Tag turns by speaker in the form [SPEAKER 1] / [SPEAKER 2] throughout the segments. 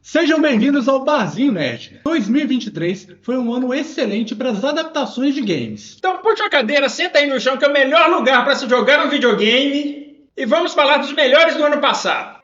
[SPEAKER 1] Sejam bem-vindos ao Barzinho Nerd. 2023 foi um ano excelente para as adaptações de games.
[SPEAKER 2] Então puxa a cadeira, senta aí no chão, que é o melhor lugar para se jogar um videogame. E vamos falar dos melhores do ano passado.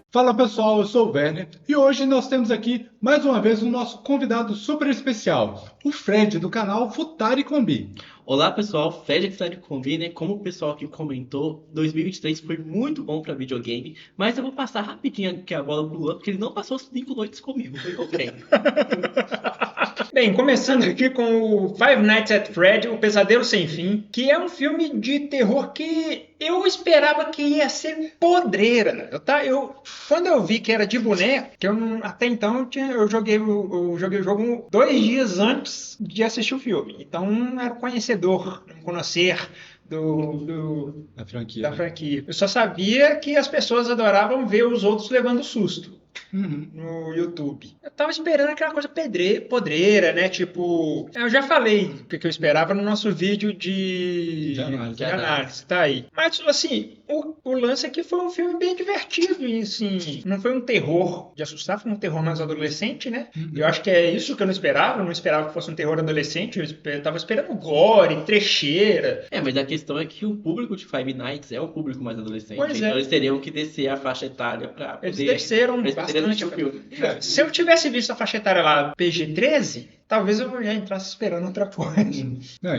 [SPEAKER 1] Fala pessoal, eu sou o Werner e hoje nós temos aqui mais uma vez o nosso convidado super especial, o Fred do canal Futari Combi.
[SPEAKER 3] Olá pessoal, Fred aqui de Combi, né? Como o pessoal aqui comentou, 2023 foi muito bom para videogame, mas eu vou passar rapidinho aqui a bola pro Luan, porque ele não passou 5 noites comigo, foi com quem?
[SPEAKER 2] Bem, começando aqui com o Five Nights at Fred, O Pesadelo Sem Fim, que é um filme de terror que eu esperava que ia ser podreira. Quando eu vi que era de boneco, que até então eu joguei o jogo 2 dias antes de assistir o filme. Então não era conhecedor, não conhecer
[SPEAKER 1] Da franquia.
[SPEAKER 2] da franquia. Eu só sabia que as pessoas adoravam ver os outros levando susto. No YouTube. Eu tava esperando aquela coisa podreira, né? Tipo, eu já falei o que eu esperava no nosso vídeo de análise, tá aí. Mas, assim, o lance aqui foi um filme bem divertido e, assim, não foi um terror de assustar, foi um terror mais adolescente, né? Eu acho que é isso que eu não esperava que fosse um terror adolescente, eu tava esperando gore, trecheira.
[SPEAKER 3] Mas a questão é que o público de Five Nights é o público mais adolescente,
[SPEAKER 2] Pois
[SPEAKER 3] então
[SPEAKER 2] é.
[SPEAKER 3] eles teriam que descer a faixa etária pra
[SPEAKER 2] Eles
[SPEAKER 3] poder...
[SPEAKER 2] desceram
[SPEAKER 3] pra eles poderem
[SPEAKER 2] bastante.
[SPEAKER 3] assistir o filme.
[SPEAKER 2] Se eu tivesse visto a faixa etária lá, PG-13, talvez eu já entrasse esperando outra coisa.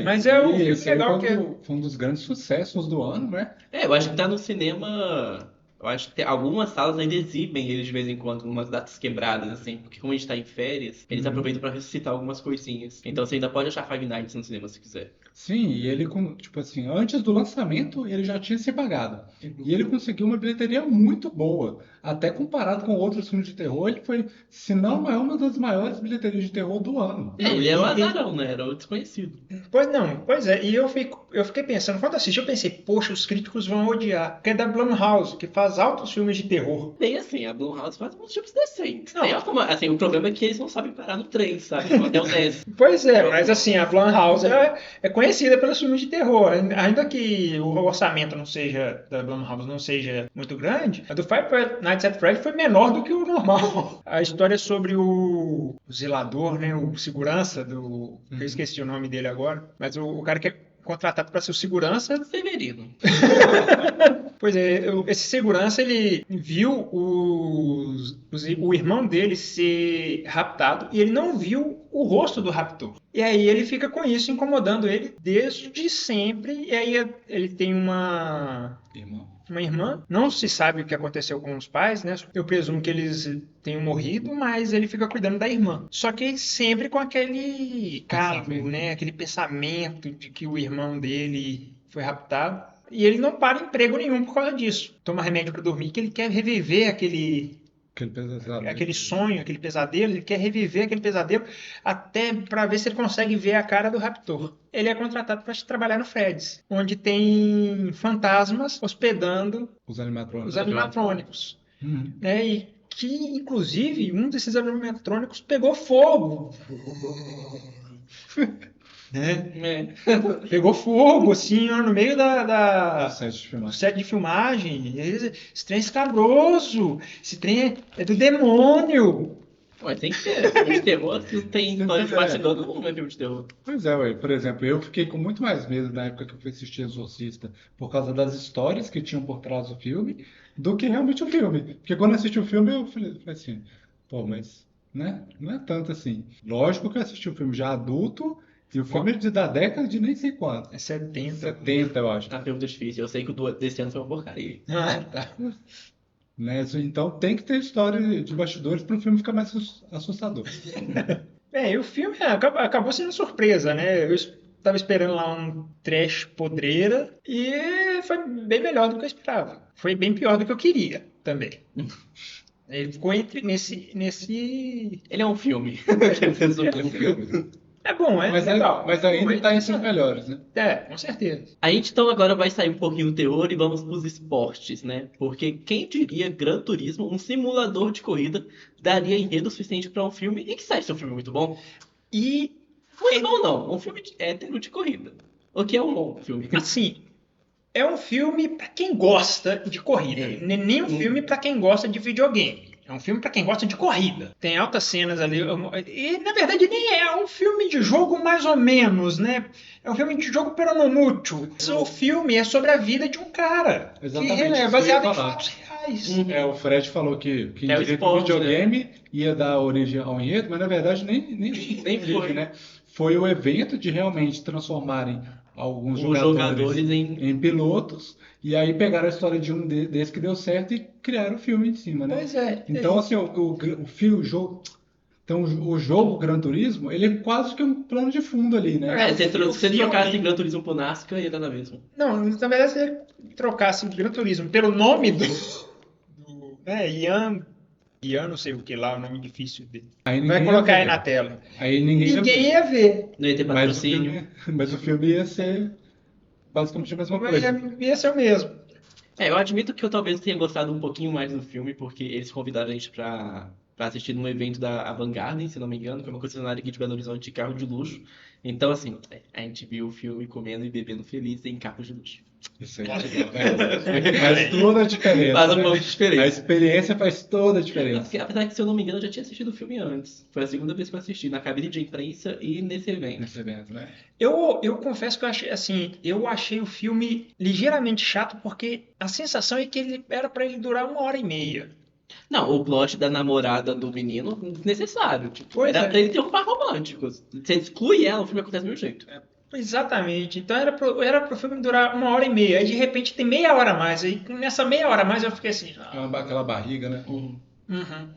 [SPEAKER 2] Mas é um filme
[SPEAKER 1] esse aí
[SPEAKER 2] legal
[SPEAKER 1] foi um dos grandes sucessos do ano, né?
[SPEAKER 3] Eu acho que tá no cinema... Eu acho que algumas salas ainda exibem ele de vez em quando, umas datas quebradas, assim, porque como a gente tá em férias, eles aproveitam pra ressuscitar algumas coisinhas. Então você ainda pode achar Five Nights no cinema se quiser.
[SPEAKER 1] Sim, e ele, tipo assim, antes do lançamento, ele já tinha se pagado. E ele conseguiu uma bilheteria muito boa. Até comparado com outros filmes de terror, ele foi, se não é uma das maiores bilheterias de terror do ano.
[SPEAKER 3] Ele era o azarão, né? Era o desconhecido.
[SPEAKER 2] Pois é, e eu fiquei pensando, quando assisti, eu pensei, poxa, os críticos vão odiar. Porque é da Blumhouse, que faz altos filmes de terror.
[SPEAKER 3] Bem assim, a Blumhouse faz uns filmes decentes.
[SPEAKER 2] Não.
[SPEAKER 3] Assim, o problema é que eles não sabem parar no 3, sabe? Até o 10.
[SPEAKER 2] Pois é, mas assim, a Blumhouse é conhecida pelos filmes de terror. Ainda que o orçamento da Blumhouse não seja muito grande, a do Five Nights at Freddy foi menor do que o normal. A história é sobre o zelador, né, o segurança eu esqueci o nome dele agora, mas o cara que é contratado para ser o segurança.
[SPEAKER 3] Severino.
[SPEAKER 2] Pois é, esse segurança, ele viu o irmão dele ser raptado e ele não viu o rosto do raptor. E aí ele fica com isso incomodando ele desde sempre. E aí ele tem uma irmã. Não se sabe o que aconteceu com os pais, né? Eu presumo que eles tenham morrido, mas ele fica cuidando da irmã. Só que sempre com aquele cargo, né? Aquele pensamento de que o irmão dele foi raptado. E ele não para emprego nenhum por causa disso. Toma remédio para dormir, que ele quer reviver aquele sonho, aquele pesadelo. Ele quer reviver aquele pesadelo até para ver se ele consegue ver a cara do raptor. Ele é contratado para trabalhar no Fred's, onde tem fantasmas hospedando os animatrônicos. Né? E que, inclusive, um desses animatrônicos pegou fogo. Né? Pegou fogo, assim, ó, no meio do set de filmagem. Esse trem é escabroso. Esse trem é do demônio.
[SPEAKER 3] Ué, tem que ter. Filme de terror, se não tem história de bastidor, não é filme de terror.
[SPEAKER 1] Pois é, ué. Por exemplo, eu fiquei com muito mais medo na época que eu fui assistir Exorcista por causa das histórias que tinham por trás do filme do que realmente o filme. Porque quando eu assisti o filme, eu falei assim, pô, mas né? Não é tanto assim. Lógico que eu assisti o filme já adulto. E o filme é da década de nem sei quanto.
[SPEAKER 2] É 70.
[SPEAKER 1] 70, eu acho.
[SPEAKER 3] A pergunta é difícil. Eu sei que o desse ano foi uma porcaria.
[SPEAKER 2] Tá.
[SPEAKER 1] Né? Então tem que ter história de bastidores para o filme ficar mais assustador.
[SPEAKER 2] E o filme acabou sendo surpresa, né? Eu estava esperando lá um trash podreira e foi bem melhor do que eu esperava. Foi bem pior do que eu queria também. Ele ficou nesse...
[SPEAKER 3] Ele é um filme.
[SPEAKER 1] Ele é um filme.
[SPEAKER 2] É bom,
[SPEAKER 1] mas
[SPEAKER 2] legal.
[SPEAKER 1] Mas ainda está entre os melhores, né?
[SPEAKER 2] Com certeza.
[SPEAKER 3] A gente então agora vai sair um pouquinho do terror e vamos para os esportes, né? Porque quem diria Gran Turismo, um simulador de corrida, daria enredo suficiente para um filme e que sai ser um filme muito bom. Muito bom não, um filme hétero de corrida. O que é um bom filme?
[SPEAKER 2] Assim, é um filme pra quem gosta de corrida. Não é nem um filme pra quem gosta de videogame. É um filme pra quem gosta de corrida. Tem altas cenas ali. E, na verdade, nem é um filme de jogo mais ou menos, né? É um filme de jogo pero no mucho. O filme é sobre a vida de um cara.
[SPEAKER 1] Exatamente,
[SPEAKER 2] Que é
[SPEAKER 1] isso que eu ia
[SPEAKER 2] baseado em
[SPEAKER 1] falar.
[SPEAKER 2] fatos reais.
[SPEAKER 1] O Fred falou que
[SPEAKER 3] É o
[SPEAKER 1] diria que o
[SPEAKER 3] esporte,
[SPEAKER 1] videogame ia dar origem ao enredo, mas na verdade nem
[SPEAKER 3] foi.
[SPEAKER 1] né? Foi o evento de realmente transformarem alguns
[SPEAKER 3] Os
[SPEAKER 1] jogadores
[SPEAKER 3] jogadores em.
[SPEAKER 1] pilotos, e aí pegaram a história de um desses que deu certo e criaram o filme em cima, né?
[SPEAKER 2] Pois é.
[SPEAKER 1] Então, assim, o jogo. Então, o jogo Gran Turismo, ele é quase que um plano de fundo ali, né?
[SPEAKER 3] Se
[SPEAKER 2] o
[SPEAKER 3] você
[SPEAKER 2] filme-
[SPEAKER 3] trocasse Gran Turismo por NASCAR, ia dar na mesma.
[SPEAKER 2] Não, na verdade, se você trocasse Gran Turismo pelo nome do né, Ian, não sei o que lá, o nome difícil dele.
[SPEAKER 1] Aí
[SPEAKER 2] Vai
[SPEAKER 1] ninguém
[SPEAKER 2] colocar
[SPEAKER 1] ia
[SPEAKER 2] aí
[SPEAKER 1] ver.
[SPEAKER 2] na tela.
[SPEAKER 1] Aí ninguém ia ver.
[SPEAKER 2] Ninguém ia ver.
[SPEAKER 3] Não ia ter
[SPEAKER 1] Mas o
[SPEAKER 3] patrocínio.
[SPEAKER 1] mas o filme ia ser basicamente a mesma
[SPEAKER 2] Mas
[SPEAKER 1] coisa.
[SPEAKER 2] ia ser o mesmo.
[SPEAKER 3] Eu admito que eu talvez tenha gostado um pouquinho mais do filme, porque eles convidaram a gente pra assistir num evento da Avant Garden, se não me engano, que é uma concessionária aqui de Belo Horizonte de carro de luxo. Então, assim, a gente viu o filme comendo e bebendo feliz em carros de luxo.
[SPEAKER 1] Isso aí é legal, né? Faz toda a diferença.
[SPEAKER 3] Faz um
[SPEAKER 1] né?
[SPEAKER 3] pouco de diferença.
[SPEAKER 1] A experiência faz toda a diferença.
[SPEAKER 3] Porque, apesar que, se eu não me engano, eu já tinha assistido o filme antes. Foi a segunda vez que eu assisti, na cabine de imprensa e nesse evento.
[SPEAKER 1] Nesse evento, né?
[SPEAKER 2] Eu confesso que eu achei o filme ligeiramente chato, porque a sensação é que ele era pra ele durar 1h30.
[SPEAKER 3] Não, o plot da namorada do menino, desnecessário. Tipo,
[SPEAKER 2] Pois
[SPEAKER 3] era
[SPEAKER 2] é.
[SPEAKER 3] pra ele ter um par romântico. Você exclui ela, o filme acontece do mesmo jeito.
[SPEAKER 2] Exatamente. Então era pro filme durar 1h30. Aí de repente tem meia hora a mais. Aí nessa meia hora a mais eu fiquei assim.
[SPEAKER 1] Aquela barriga, né?
[SPEAKER 2] Uhum.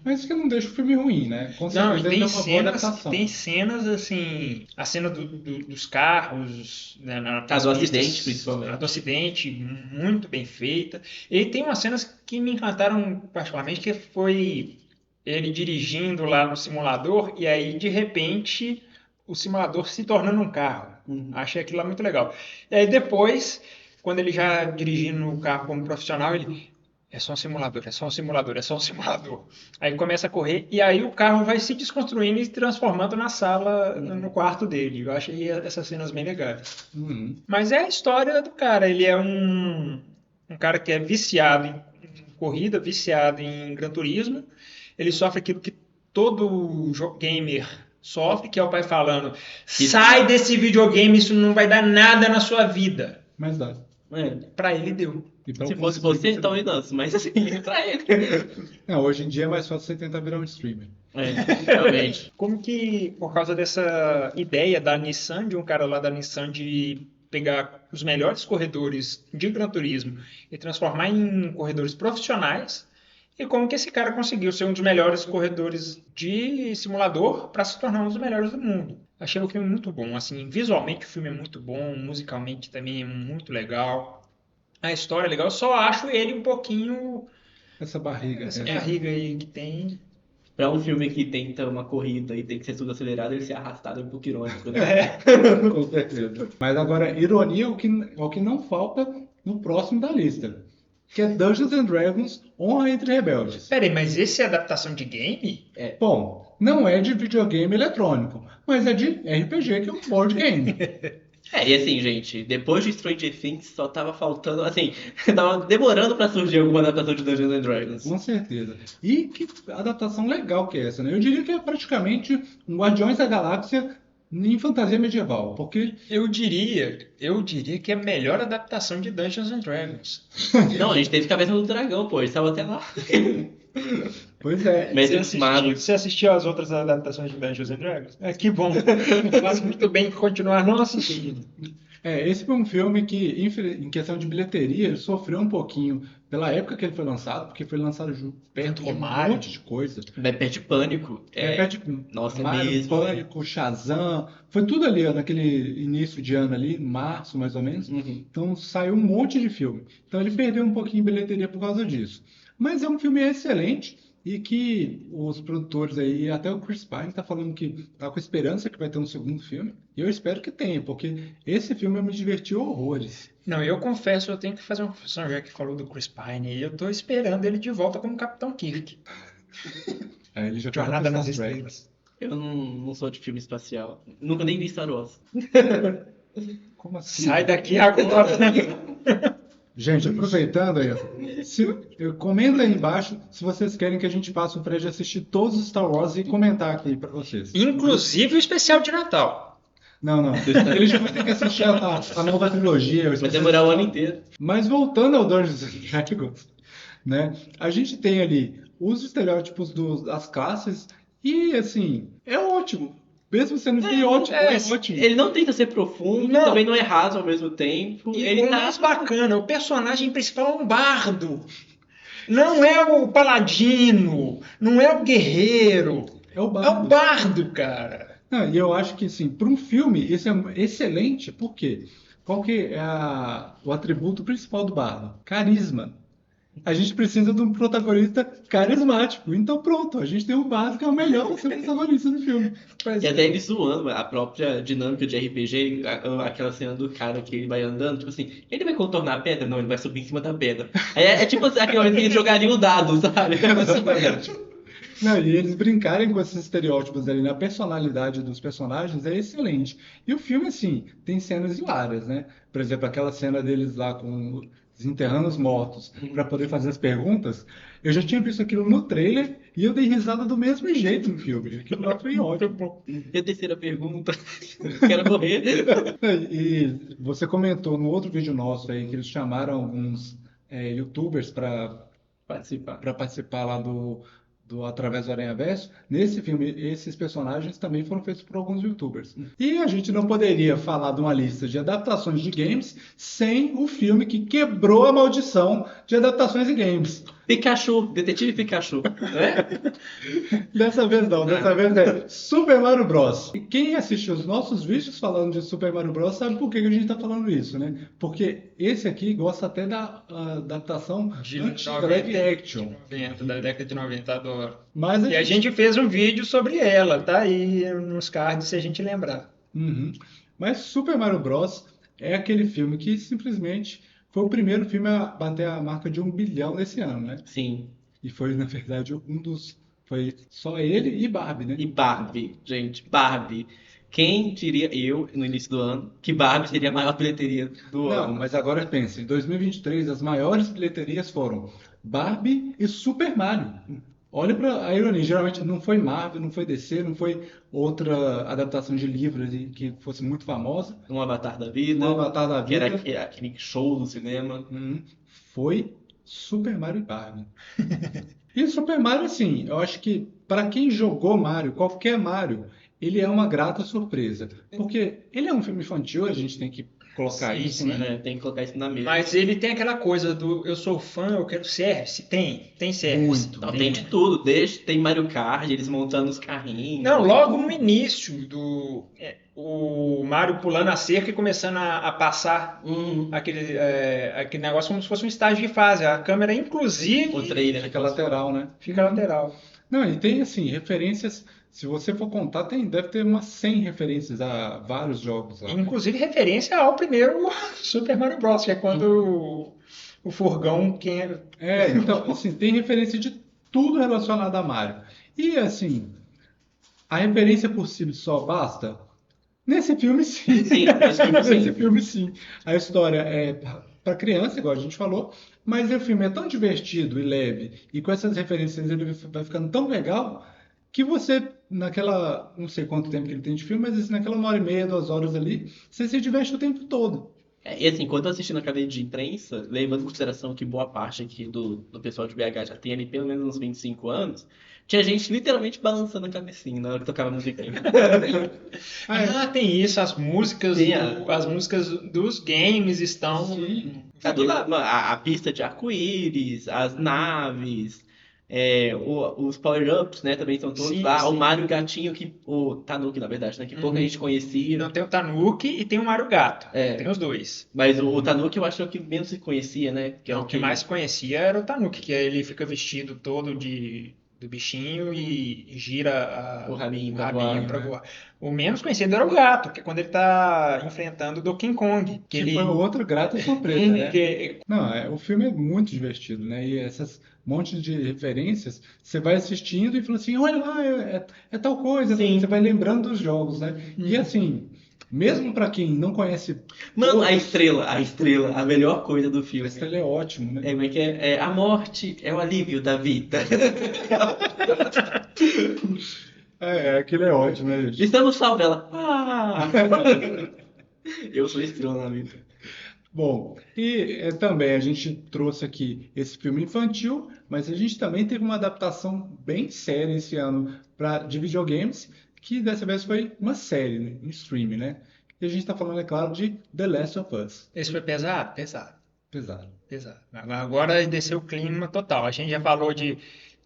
[SPEAKER 1] Mas isso que não deixa o filme ruim, né? Com
[SPEAKER 2] Não,
[SPEAKER 1] certeza
[SPEAKER 2] e
[SPEAKER 1] ele é uma boa adaptação.
[SPEAKER 2] tem cenas assim. A cena dos carros, né,
[SPEAKER 3] A do acidente, principalmente.
[SPEAKER 2] A do acidente, muito bem feita. E tem umas cenas que me encantaram particularmente, que foi ele dirigindo lá no simulador, e aí de repente o simulador se tornando um carro. Achei aquilo lá muito legal. E aí depois, quando ele já dirigindo o carro como profissional, ele. É só um simulador, é só um simulador, é só um simulador. Aí começa a correr e aí o carro vai se desconstruindo e se transformando na sala, no quarto dele. Eu achei essas cenas bem legais.
[SPEAKER 1] Uhum.
[SPEAKER 2] Mas é a história do cara. Ele é um cara que é viciado em corrida, viciado em Gran Turismo. Ele sofre aquilo que todo gamer sofre, que é o pai falando: sai desse videogame, isso não vai dar nada na sua vida.
[SPEAKER 1] Mas dá.
[SPEAKER 2] Pra ele deu.
[SPEAKER 1] E pra
[SPEAKER 3] Se
[SPEAKER 1] alguns
[SPEAKER 3] fosse você,
[SPEAKER 1] streamers
[SPEAKER 3] então
[SPEAKER 1] também.
[SPEAKER 3] eu danço. Mas assim, pra ele.
[SPEAKER 1] Não, hoje em dia é mais fácil você tentar virar um streamer.
[SPEAKER 3] Realmente.
[SPEAKER 2] Como que, por causa dessa ideia da Nissan, de um cara lá da Nissan de pegar os melhores corredores de Gran Turismo e transformar em corredores profissionais, e como que esse cara conseguiu ser um dos melhores corredores de simulador para se tornar um dos melhores do mundo. Achei o filme muito bom, assim, visualmente o filme é muito bom, musicalmente também é muito legal, a história é legal, só acho ele um pouquinho,
[SPEAKER 1] Essa barriga.
[SPEAKER 2] essa
[SPEAKER 1] né?
[SPEAKER 2] barriga aí que tem.
[SPEAKER 3] Pra um filme que tenta uma corrida e tem que ser tudo acelerado, ele ser arrastado é um pouco irônico, né?
[SPEAKER 1] Com certeza. Mas agora, ironia é o que não falta no próximo da lista. Que é Dungeons and Dragons Honra entre Rebeldes.
[SPEAKER 2] Peraí, mas esse é adaptação de game?
[SPEAKER 1] Bom, não é de videogame eletrônico, mas é de RPG, que é um board game.
[SPEAKER 3] E assim, gente, depois de Stranger Things só tava faltando, assim, tava demorando pra surgir alguma adaptação de Dungeons and Dragons.
[SPEAKER 1] Com certeza. E que adaptação legal que é essa, né? Eu diria que é praticamente um Guardiões da Galáxia em fantasia medieval, porque
[SPEAKER 2] Eu diria que é a melhor adaptação de Dungeons and Dragons.
[SPEAKER 3] Não, a gente teve Caverna do Dragão, pô, eles estavam até lá.
[SPEAKER 1] pois é.
[SPEAKER 3] Mestres magos.
[SPEAKER 2] Você assistiu às outras adaptações de Dungeons and Dragons? Que bom. Faz muito bem continuar não assistindo.
[SPEAKER 1] Esse foi um filme que, em questão de bilheteria, ele sofreu um pouquinho pela época que ele foi lançado, porque foi lançado perto de um
[SPEAKER 2] Romário.
[SPEAKER 1] monte de coisa.
[SPEAKER 3] Perde Pânico.
[SPEAKER 1] Perto de
[SPEAKER 3] Nossa, é
[SPEAKER 1] Romário,
[SPEAKER 3] mesmo.
[SPEAKER 1] Pânico, Shazam, foi tudo ali, ó, naquele início de ano ali, março mais ou menos.
[SPEAKER 3] Uhum.
[SPEAKER 1] Então saiu um monte de filme. Então ele perdeu um pouquinho de bilheteria por causa disso. Mas é um filme excelente e que os produtores aí, até o Chris Pine tá falando que tá com esperança que vai ter um segundo filme. E eu espero que tenha, porque esse filme eu me diverti horrores.
[SPEAKER 2] Não, eu confesso, eu tenho que fazer uma confissão, já que falou do Chris Pine, e eu tô esperando ele de volta como Capitão Kirk.
[SPEAKER 1] Aí ele já tá
[SPEAKER 2] Jornada
[SPEAKER 1] com
[SPEAKER 2] nas
[SPEAKER 1] Star Trek.
[SPEAKER 2] Estrelas.
[SPEAKER 3] Eu não sou de filme espacial. Nunca nem vi Star Wars.
[SPEAKER 1] Como assim?
[SPEAKER 2] Sai daqui agora.
[SPEAKER 1] Gente, aproveitando aí, comenta aí embaixo se vocês querem que a gente faça um pré de assistir todos os Star Wars e comentar aqui pra vocês.
[SPEAKER 2] Inclusive o especial de Natal.
[SPEAKER 1] Não. Eles vão ter que assistir a nova trilogia.
[SPEAKER 3] Vai demorar o ano inteiro.
[SPEAKER 1] Mas voltando ao Dungeons and Dragons, né? A gente tem ali os estereótipos das classes e, assim, é ótimo. Mesmo sendo estereótipo, é ótimo.
[SPEAKER 3] Ele não tenta ser profundo,
[SPEAKER 2] Não.
[SPEAKER 3] também não é raso ao mesmo tempo.
[SPEAKER 2] E
[SPEAKER 3] Ele
[SPEAKER 2] o
[SPEAKER 3] tá...
[SPEAKER 2] mais bacana, o personagem principal é um bardo. Não é o paladino, não é o guerreiro.
[SPEAKER 1] É o
[SPEAKER 2] É o
[SPEAKER 1] bardo.
[SPEAKER 2] bardo, cara.
[SPEAKER 1] Não, e eu acho que, assim, para um filme, isso é excelente, por quê? Qual que é o atributo principal do bardo? Carisma. A gente precisa de um protagonista carismático. Então, pronto, a gente tem um bardo que é o melhor para ser protagonista do filme.
[SPEAKER 3] E até ele zoando a própria dinâmica de RPG, aquela cena do cara que ele vai andando, tipo assim, ele vai contornar a pedra? Não, ele vai subir em cima da pedra. É tipo assim, aquele momento que ele jogaria o dado, sabe?
[SPEAKER 1] Não, e eles brincarem com esses estereótipos ali na personalidade dos personagens é excelente. E o filme, assim, tem cenas hilárias, né? Por exemplo, aquela cena deles lá com desenterrando os mortos para poder fazer as perguntas. Eu já tinha visto aquilo no trailer e eu dei risada do mesmo jeito no filme. Aquilo lá foi ótimo.
[SPEAKER 3] E a terceira pergunta, quero morrer.
[SPEAKER 1] E você comentou no outro vídeo nosso aí que eles chamaram alguns YouTubers para participar lá do Através do Aranhaverso. Nesse filme, esses personagens também foram feitos por alguns YouTubers. E a gente não poderia falar de uma lista de adaptações de games sem o filme que quebrou a maldição de adaptações de games.
[SPEAKER 3] Pikachu, Detetive Pikachu. Né?
[SPEAKER 1] Dessa vez não, dessa vez é Super Mario Bros. E quem assistiu os nossos vídeos falando de Super Mario Bros. Sabe por que a gente está falando isso, né? Porque esse aqui gosta até da adaptação
[SPEAKER 2] De
[SPEAKER 1] antiga, live action.
[SPEAKER 2] 90, da década de 90, adoro.
[SPEAKER 1] Mas
[SPEAKER 2] E a gente fez um vídeo sobre ela, tá aí nos cards se a gente lembrar.
[SPEAKER 1] Uhum. Mas Super Mario Bros. É aquele filme que simplesmente foi o primeiro filme a bater a marca de 1 bilhão nesse ano, né?
[SPEAKER 3] Sim.
[SPEAKER 1] E foi, na verdade, foi só ele e Barbie, né?
[SPEAKER 3] E Barbie, gente, Barbie. Quem diria eu, no início do ano, que Barbie seria a maior bilheteria do
[SPEAKER 1] Não,
[SPEAKER 3] ano?
[SPEAKER 1] mas agora pensa, em 2023 as maiores bilheterias foram Barbie e Super Mario. Olha para a ironia, geralmente não foi Marvel, não foi DC, não foi outra adaptação de livros que fosse muito famosa.
[SPEAKER 3] Um Avatar da vida,
[SPEAKER 1] Um Avatar da
[SPEAKER 3] que era
[SPEAKER 1] vida.
[SPEAKER 3] aquele show do cinema.
[SPEAKER 1] Foi Super Mario e Barbie. E Super Mario, assim, eu acho que para quem jogou Mario, qualquer Mario, ele é uma grata surpresa. Porque ele é um filme infantil, a gente tem que colocar
[SPEAKER 2] Sim,
[SPEAKER 1] isso,
[SPEAKER 2] sim,
[SPEAKER 1] né?
[SPEAKER 3] Né? Tem que colocar isso na mesa.
[SPEAKER 2] Mas ele tem aquela coisa do eu sou fã, eu quero service. Tem service.
[SPEAKER 1] Muito.
[SPEAKER 3] Não, tem de tudo, tem Mario Kart, eles montando os carrinhos.
[SPEAKER 2] Não, logo no início o Mario pulando a cerca e começando a passar aquele negócio como se fosse um estágio de fase. A câmera, inclusive,
[SPEAKER 3] O trailer,
[SPEAKER 1] Fica lateral, né?
[SPEAKER 2] fica lateral.
[SPEAKER 1] Não, e tem, assim, referências. Se você for contar, deve ter umas 100 referências a vários jogos lá.
[SPEAKER 2] Inclusive referência ao primeiro Super Mario Bros, que é quando o furgão
[SPEAKER 1] Então, assim, tem referência de tudo relacionado a Mario. E, assim, a referência por si só basta? Nesse filme, sim.
[SPEAKER 3] Sim, nesse filme, sim.
[SPEAKER 1] Nesse filme, sim. A história é para criança, igual a gente falou, mas o filme é tão divertido e leve, e com essas referências ele vai ficando tão legal, que você, não sei quanto tempo que ele tem de filme, mas assim, naquela 1h30, 2 horas ali, você se diverte o tempo todo.
[SPEAKER 3] E assim, quando eu assisti na cadeia de imprensa, levando em consideração que boa parte aqui do pessoal de BH já tem ali pelo menos uns 25 anos, tinha gente literalmente balançando a cabecinha na hora que tocava a musiquinha.
[SPEAKER 2] tem isso, as músicas,
[SPEAKER 3] Tem
[SPEAKER 2] as músicas dos games estão.
[SPEAKER 1] Sim.
[SPEAKER 3] Tá do lado, a pista de arco-íris, as naves, os power-ups, né, também estão todos
[SPEAKER 2] Sim,
[SPEAKER 3] lá.
[SPEAKER 2] sim.
[SPEAKER 3] O Mario Gatinho, o Tanuki, na verdade, né, que pouca gente conhecia.
[SPEAKER 2] Não, tem o Tanuki e tem o Mario Gato.
[SPEAKER 3] É.
[SPEAKER 2] Tem os dois.
[SPEAKER 3] Mas o Tanuki eu acho que é o que menos se conhecia, né? Que é
[SPEAKER 2] O que mais conhecia era o Tanuki, que ele fica vestido todo do bichinho e gira
[SPEAKER 3] O rabinho
[SPEAKER 2] o
[SPEAKER 3] pra
[SPEAKER 2] rabinho
[SPEAKER 3] voar,
[SPEAKER 2] pra
[SPEAKER 1] né?
[SPEAKER 2] voar. O menos conhecido era o gato, que é quando ele tá enfrentando o Donkey Kong.
[SPEAKER 1] Que foi outra grata surpresa, né?
[SPEAKER 2] que-
[SPEAKER 1] Não, o filme é muito divertido, né? E essas montes de referências, você vai assistindo e fala assim, olha lá, é tal coisa,
[SPEAKER 3] Sim.
[SPEAKER 1] você vai lembrando dos jogos, né? E assim, Mesmo pra quem não conhece
[SPEAKER 3] Mano, a
[SPEAKER 1] todos,
[SPEAKER 3] estrela, a melhor coisa do filme.
[SPEAKER 1] esse ele é ótimo, né?
[SPEAKER 3] Como é que é? A morte é o alívio da vida.
[SPEAKER 1] Aquele é ótimo, né, gente?
[SPEAKER 3] Estamos salvos, ela. Ah! Eu sou estrela na vida.
[SPEAKER 1] Bom, e também a gente trouxe aqui esse filme infantil, mas a gente também teve uma adaptação bem séria esse ano de videogames, que dessa vez foi uma série, né, em streaming, né? E a gente está falando, é claro, de The Last of Us.
[SPEAKER 2] Esse foi pesado? Pesado.
[SPEAKER 1] Pesado.
[SPEAKER 2] Pesado. Agora desceu o clima total. A gente já falou de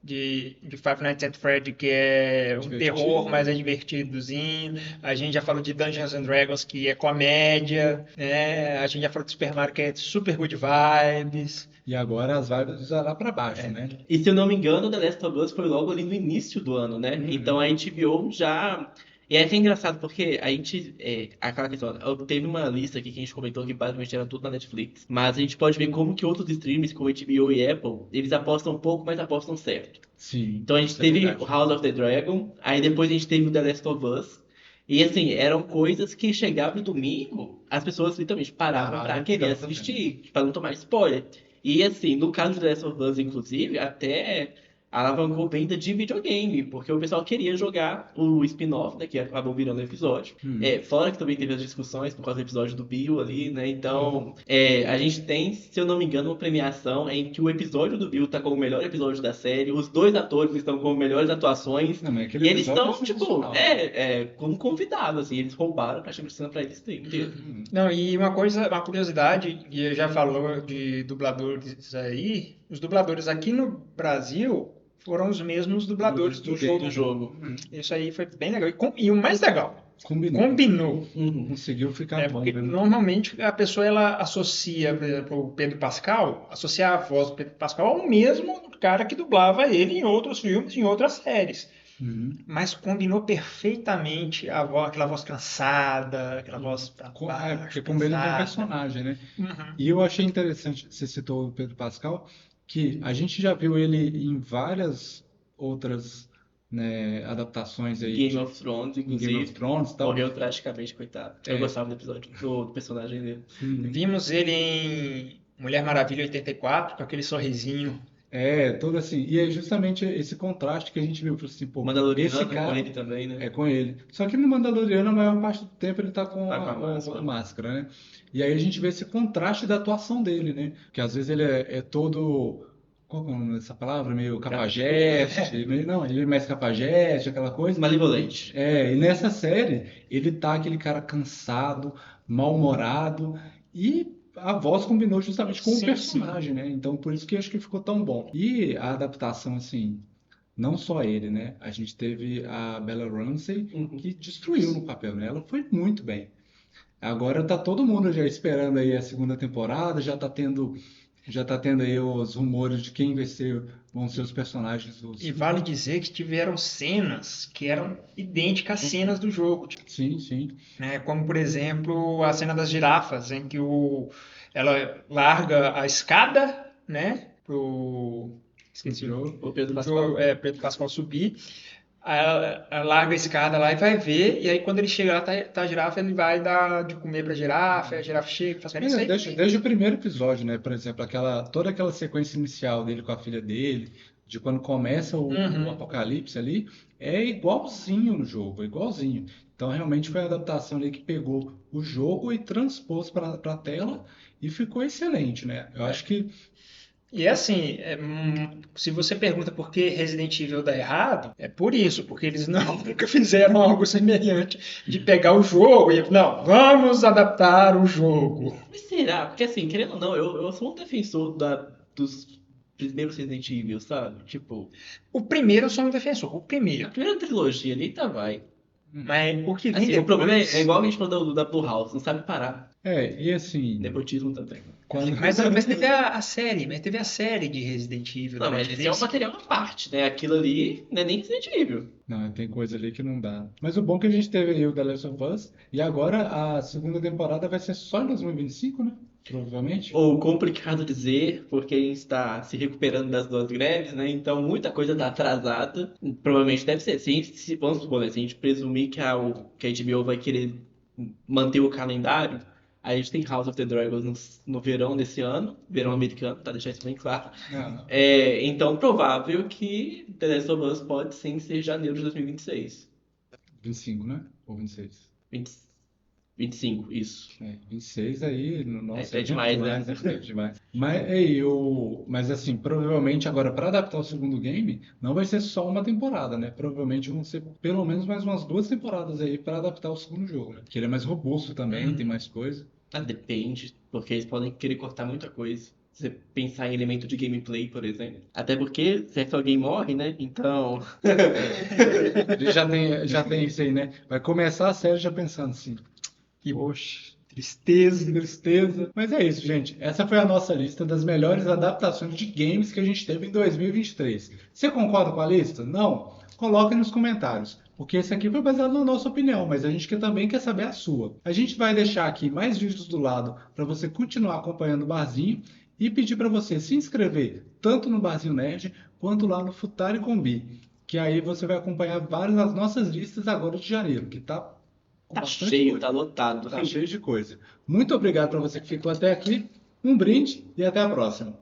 [SPEAKER 2] Five Nights at Freddy, que é um
[SPEAKER 1] Divertido.
[SPEAKER 2] terror, mas é divertidozinho. A gente já falou de Dungeons and Dragons, que é comédia. Né? A gente já falou de Super Mario, que é super good vibes.
[SPEAKER 1] E agora as vibes já lá para baixo, né?
[SPEAKER 3] E se eu não me engano, The Last of Us foi logo ali no início do ano, né? Então a HBO já. E é até engraçado porque a gente. Aquela questão. Teve uma lista aqui que a gente comentou que basicamente era tudo na Netflix. Mas a gente pode ver como que outros streams, como HBO e Apple, eles apostam pouco, mas apostam certo.
[SPEAKER 1] Sim.
[SPEAKER 3] Então a gente
[SPEAKER 1] isso é
[SPEAKER 3] teve
[SPEAKER 1] verdade.
[SPEAKER 3] o House of the Dragon, aí depois a gente teve o The Last of Us. E assim, eram coisas que chegava no domingo, as pessoas literalmente paravam pra querer
[SPEAKER 1] exatamente.
[SPEAKER 3] assistir, pra não tomar spoiler. E assim, no caso do The Last of Us, inclusive, até alavancou venda de videogame, porque o pessoal queria jogar o spin-off, né, que acabou virando episódio. Fora que também teve as discussões por causa do episódio do Bill ali, né? Então, a gente tem, se eu não me engano, uma premiação em que o episódio do Bill tá como o melhor episódio da série, os dois atores estão como melhores atuações,
[SPEAKER 1] Não, mas aquele
[SPEAKER 3] e eles
[SPEAKER 1] episódio
[SPEAKER 3] estão,
[SPEAKER 1] é
[SPEAKER 3] tipo,
[SPEAKER 1] sensacional.
[SPEAKER 3] como convidados, assim, eles roubaram praticamente cena pra eles inteiro.
[SPEAKER 2] Não, e uma coisa, uma curiosidade, e já falou de dubladores aí, os dubladores aqui no Brasil foram os mesmos dubladores do jogo. Isso aí foi bem legal. E o mais legal, combinou.
[SPEAKER 1] Conseguiu ficar bom,
[SPEAKER 2] Porque
[SPEAKER 1] né?
[SPEAKER 2] normalmente a pessoa ela associa, por exemplo, o Pedro Pascal, associa a voz do Pedro Pascal ao mesmo cara que dublava ele em outros filmes, em outras séries. Mas combinou perfeitamente aquela voz cansada, aquela voz pra baixo,
[SPEAKER 1] Porque combina com o
[SPEAKER 2] cansada.
[SPEAKER 1] personagem, né? E eu achei interessante, você citou o Pedro Pascal, que a gente já viu ele em várias outras, né, adaptações aí
[SPEAKER 3] Game of Thrones,
[SPEAKER 1] em Game of
[SPEAKER 3] inclusive,
[SPEAKER 1] Thrones e tal.
[SPEAKER 3] morreu tragicamente, coitado. Eu gostava do episódio, do personagem dele.
[SPEAKER 2] Vimos ele em Mulher Maravilha 84, com aquele sorrisinho.
[SPEAKER 1] Todo assim. E é justamente esse contraste que a gente viu. Falou assim, pô,
[SPEAKER 3] Mandaloriano
[SPEAKER 1] esse
[SPEAKER 3] com
[SPEAKER 1] cara
[SPEAKER 3] ele também, né?
[SPEAKER 1] é com ele. Só que no Mandaloriano, a maior parte do tempo ele tá com
[SPEAKER 3] Tá com a máscara.
[SPEAKER 1] a máscara, né? E aí a gente vê esse contraste da atuação dele, né? Que às vezes ele é todo. Qual que é o nome dessa palavra? Meio cafajeste. Não, ele é mais cafajeste, aquela coisa.
[SPEAKER 3] Malevolente.
[SPEAKER 1] E nessa série, ele tá aquele cara cansado, mal-humorado e a voz combinou justamente com o
[SPEAKER 2] Sim,
[SPEAKER 1] personagem, né? Então, por isso que eu acho que ficou tão bom. E a adaptação, assim, não só ele, né? A gente teve a Bella Ramsey, que destruiu no papel, né? Ela foi muito bem. Agora tá todo mundo já esperando aí a segunda temporada, já tá tendo aí os rumores de quem vão ser os personagens dos...
[SPEAKER 2] E vale dizer que tiveram cenas que eram idênticas às cenas do jogo.
[SPEAKER 1] Sim, sim.
[SPEAKER 2] Né? Como, por exemplo, a cena das girafas, em que ela larga a escada, né? Esqueci
[SPEAKER 3] O Pedro Pascal.
[SPEAKER 2] Pedro Pascal subir. Aí ela larga a escada lá e vai ver, e aí quando ele chega lá, tá a girafa, ele vai dar de comer pra girafa, a girafa chega e faz isso aí.
[SPEAKER 1] Desde o primeiro episódio, né? Por exemplo, toda aquela sequência inicial dele com a filha dele, de quando começa o apocalipse ali, é igualzinho no jogo, é igualzinho. Então realmente foi a adaptação ali que pegou o jogo e transpôs para a tela e ficou excelente, né? Eu acho que
[SPEAKER 2] E assim, se você pergunta por que Resident Evil dá errado, é por isso, porque eles nunca fizeram algo semelhante de pegar o jogo e não, vamos adaptar o jogo.
[SPEAKER 3] Mas será? Porque assim, querendo ou não, eu sou um defensor dos primeiros Resident Evil, sabe? Tipo,
[SPEAKER 2] O primeiro eu sou um defensor, o
[SPEAKER 3] a
[SPEAKER 2] primeiro.
[SPEAKER 3] primeira trilogia ali tá vai.
[SPEAKER 2] Mas o que vem
[SPEAKER 3] Assim, o problema
[SPEAKER 2] depois...
[SPEAKER 3] é igual a gente falou da Blue House, não sabe parar.
[SPEAKER 1] e assim,
[SPEAKER 3] Nepotismo também.
[SPEAKER 2] Mas teve a série de Resident Evil.
[SPEAKER 3] Não,
[SPEAKER 2] da
[SPEAKER 3] mas esse é
[SPEAKER 2] Netflix.
[SPEAKER 3] um material à parte, né? Aquilo ali não é nem Resident Evil.
[SPEAKER 1] não, tem coisa ali que não dá. Mas o bom é que a gente teve aí o The Last of Us e agora a segunda temporada vai ser só em 2025, né? Provavelmente.
[SPEAKER 3] Ou complicado dizer, porque a gente está se recuperando das duas greves, né? Então muita coisa está atrasada. Provavelmente deve ser. Vamos supor, né? Se a gente presumir que a HBO vai querer manter o calendário, aí a gente tem House of the Dragons no verão desse ano, verão americano, tá? Deixar isso bem claro.
[SPEAKER 1] Não,
[SPEAKER 3] Então, provável que The Last of Us pode sim ser janeiro de 2026.
[SPEAKER 1] 25, né? Ou 26?
[SPEAKER 3] 20, 25, isso.
[SPEAKER 1] 26 aí, nossa,
[SPEAKER 3] É demais,
[SPEAKER 1] demais,
[SPEAKER 3] né?
[SPEAKER 1] É demais. Mas assim, provavelmente agora para adaptar o segundo game, não vai ser só uma temporada, né? Provavelmente vão ser pelo menos mais umas 2 temporadas aí para adaptar o segundo jogo, né? Que ele é mais robusto também, tem mais coisa.
[SPEAKER 3] Depende, porque eles podem querer cortar muita coisa. Se você pensar em elemento de gameplay, por exemplo. Até porque se alguém morre, né? Então.
[SPEAKER 1] Ele já tem isso aí, né? Vai começar a série já pensando assim,
[SPEAKER 2] Que
[SPEAKER 1] poxa.
[SPEAKER 2] tristeza.
[SPEAKER 1] Tristeza. Mas é isso, gente. Essa foi a nossa lista das melhores adaptações de games que a gente teve em 2023. Você concorda com a lista? Não? Coloque nos comentários, porque esse aqui foi baseado na nossa opinião, mas a gente também quer saber a sua. A gente vai deixar aqui mais vídeos do lado para você continuar acompanhando o Barzinho e pedir para você se inscrever tanto no Barzinho Nerd quanto lá no Futari Combi, que aí você vai acompanhar várias das nossas listas agora de janeiro, que tá com
[SPEAKER 3] Tá
[SPEAKER 1] bastante
[SPEAKER 3] cheio,
[SPEAKER 1] coisa.
[SPEAKER 3] tá lotado.
[SPEAKER 1] Tá cheio de coisa. Muito obrigado para você que ficou até aqui. Um brinde e até a próxima.